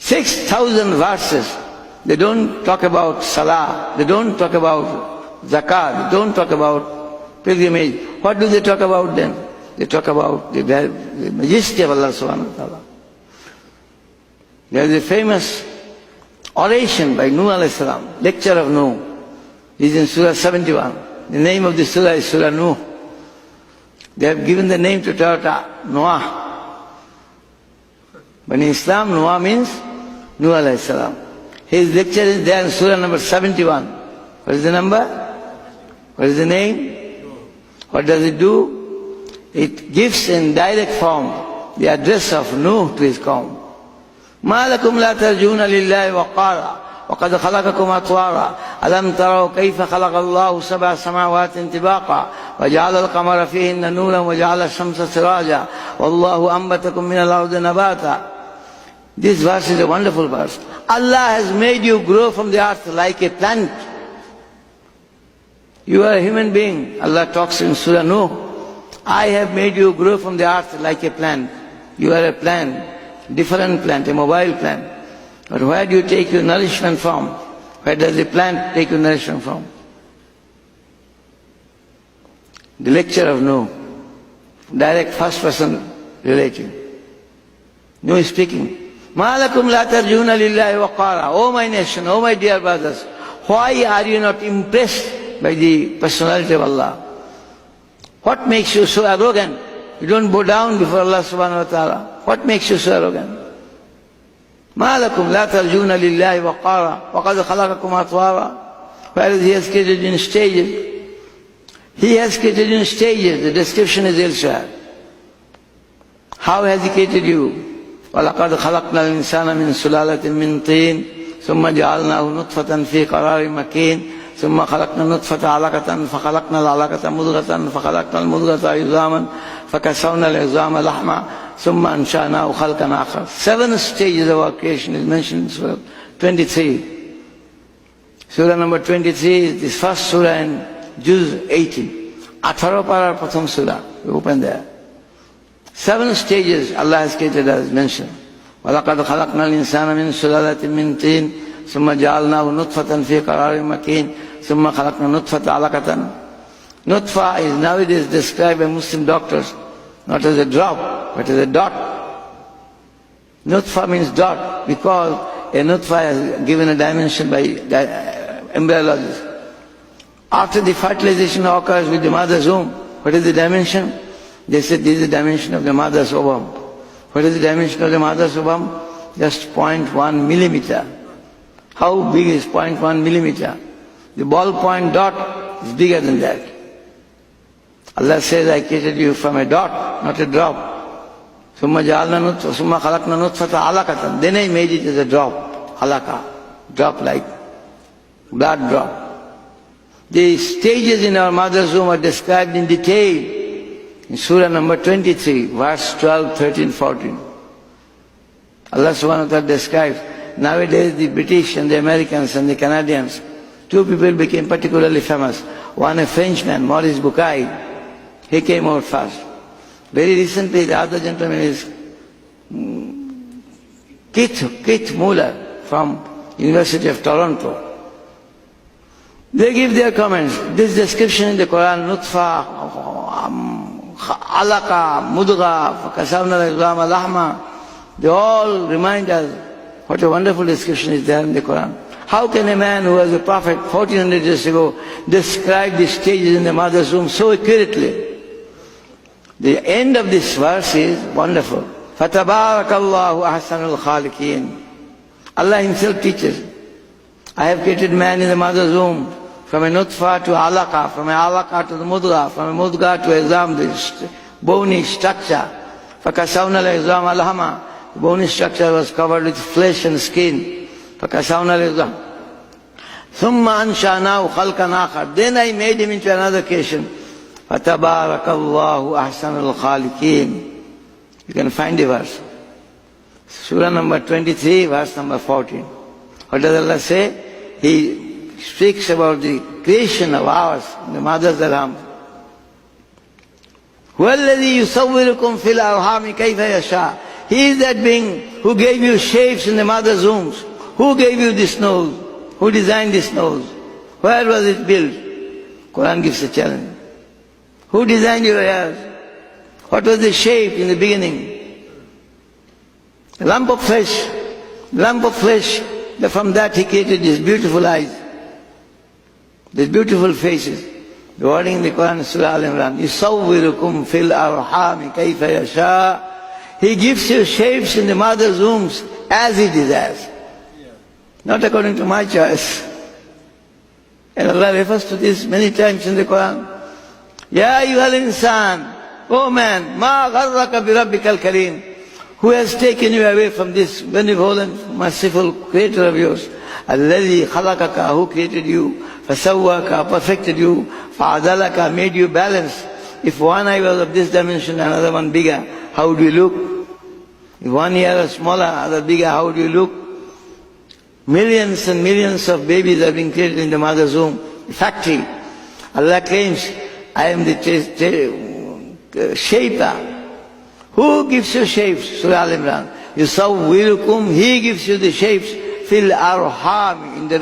6,000 verses. They don't talk about salah, they don't talk about zakat, they don't talk about pilgrimage. What do they talk about then? They talk about the majesty of Allah subhanahu wa ta'ala. There is a famous oration by Nuh alayhi salam, lecture of Nuh. It is in Surah 71. The name of the surah is Surah Nuh. They have given the name to Toyota, Noah. But in Islam, Noah means Nuh alayhi salam. His lecture is there in Surah number 71. What is the number? What is the name? What does it do? It gives in direct form the address of Nuh to his qawm. مَا لَكُمْ لَا تَرْجُونَ لِلَّهِ وَقَارًا وَقَدْ خَلَقَكُمْ أَطْوَارًا أَلَمْ تَرَوْا كَيْفَ خَلَقَ اللَّهُ سَبْعَ سَمَاوَاتٍ طِبَاقًا وَجَعَلَ الْقَمَرَ فِيهِنَّ نُورًا وَجَعَلَ الشَّمْسَ سِرَاجًا وَاللَّهُ أَنبَتَكُم مِّنَ الْأَرْضِ نَبَاتًا. This verse is a wonderful verse. Allah has made you grow from the earth like a plant. You are a human being. Allah talks in Surah Nuh. I have made you grow from the earth like a plant. You are a plant, different plant, a mobile plant. But where do you take your nourishment from? Where does the plant take your nourishment from? The lecture of Nuh, direct first person relating. Nuh is speaking. مَا لَكُمْ لَا تَرْجُونَ لِلَّهِ وَقَارًا. Oh my nation, oh my dear brothers, why are you not impressed by the personality of Allah? What makes you so arrogant? You don't bow down before Allah subhanahu wa ta'ala. What makes you so arrogant? مَا لَكُمْ لَا تَرْجُونَ لِلَّهِ وَقَارًا وَقَدْ خَلَقَكُمْ أَطْوَارًا. Whereas He has created in stages. He has created in stages. The description is elsewhere. How has He created you? وَلَقَدْ خَلَقْنَا الْإِنسَانَ مِنْ سُلَالَةٍ مِنْ طِينٍ ثُمَّ جَعَلْنَاهُ نُطْفَةً فِي قَرَارٍ مَكِينٍ ثُمَّ خَلَقْنَا النُّطْفَةَ عَلَقَةً فَخَلَقْنَا الْعَلَقَةَ مُضْغَةً فَخَلَقْنَا الْمُضْغَةَ عِظَامًا فَكَسَوْنَا الْعِظَامَ لَحْمًا ثُمَّ أَنشَأْنَاهُ خَلْقًا آخَرَ. 7 stages of our creation is mentioned in Surah 23. Surah number 23 is the first surah in Juz 18. 18 parar pratham surah. We open there. 7 stages Allah has created as mentioned. وَلَقَدْ خَلَقْنَا الْإِنسَانَ مِنْ سُلَالَةٍ مِنْ طِينٍ ثُمَّ جَعَلْنَاهُ نُطْفَةً فِي قَرَارٍ مَكِينٍ ثُمَّ خَلَقْنَا النُّطْفَةَ عَلَقَةً. Nutfa is nowadays described by Muslim doctors not as a drop, but as a dot. Nutfa means dot because a nutfa is given a dimension by embryologists. After the fertilization occurs with the mother's womb, what is the dimension? They said this is the dimension of the mother's ovum. What is the dimension of the mother's ovum? Just 0.1 millimeter. How big is 0.1 millimeter? The ballpoint dot is bigger than that. Allah says, I created you from a dot, not a drop. ثُمَّ جَعَلْنَا نُطْفَةً ثُمَّ خَلَقْنَا نُطْفَةَ عَلَقَةً. Then I made it as a drop, alaka, drop like blood drop. The stages in our mother's womb are described in detail in Surah number 23, verse 12, 13, 14. Allah subhanahu wa ta'ala describes, nowadays the British and the Americans and the Canadians, 2 people became particularly famous. One a Frenchman, Maurice Bucaille, he came out first. Very recently the other gentleman is Keith Muller from University of Toronto. They give their comments. This description in the Quran, Nutfa, Alaka, Mudgha, Kasavna al-Izama, Lahma, they all remind us what a wonderful description is there in the Quran. How can a man who was a prophet 1400 years ago describe the stages in the mother's womb so accurately? The end of this verse is wonderful. فَتَبَارَكَ اللَّهُ أَحْسَنُ الْخَالِقِينَ. Allah Himself teaches. I have created man in the mother's womb from a nutfa to alaqa, from a alaqa to the mudgha, from a mudgha to izam, the bony structure. فَكَسَوْنَا الْعِظَامَ لَحْمًا. The bony structure was covered with flesh and skin. فَكَسَوْنَا الْعِظَامَ ثُمَّ أَنْشَأْنَاهُ خَلْقًا آخَرَ. Then I made him into another creation. فَتَبَارَكَ اللَّهُ أَحْسَنُ الْخَالِقِينَ. You can find the verse. Surah number 23, verse number 14. What does Allah say? He speaks about the creation of ours, the mother's arham. هُوَ الَّذِي يُصَوِّرُكُمْ فِي الْأَرْحَامِ كَيْفَ يَشَاءُ. He is that being who gave you shapes in the mother's wombs. Who gave you this nose? Who designed this nose? Where was it built? Quran gives a challenge. Who designed your ears? What was the shape in the beginning? A lump of flesh. From that he created these beautiful eyes, these beautiful faces. The wording in the Quran, Surah Al-Imran, يُصَوِّرُكُمْ فِي الْأَرْحَامِ كَيْفَ يَشَاءُ. He gives you shapes in the mother's wombs as He desires. Not according to my choice. And Allah refers to this many times in the Quran. Ya ayyuhal insan, O man, ma gharraka bi rabbikal kareem. Who has taken you away from this benevolent, merciful Creator of yours? Alladhi khalaqaka, who created you, fasawwaka, perfected you, fa'adalaka, made you balanced. If one eye was of this dimension, another one bigger, how would you look? If one ear was smaller, other bigger, how would you look? Millions and millions of babies are being created in the mother's womb. Factory. Allah claims, I am the shaper. Who gives you shapes? Surah Al-Imran. Yusawwirukum, He gives you the shapes. Fil arham, in the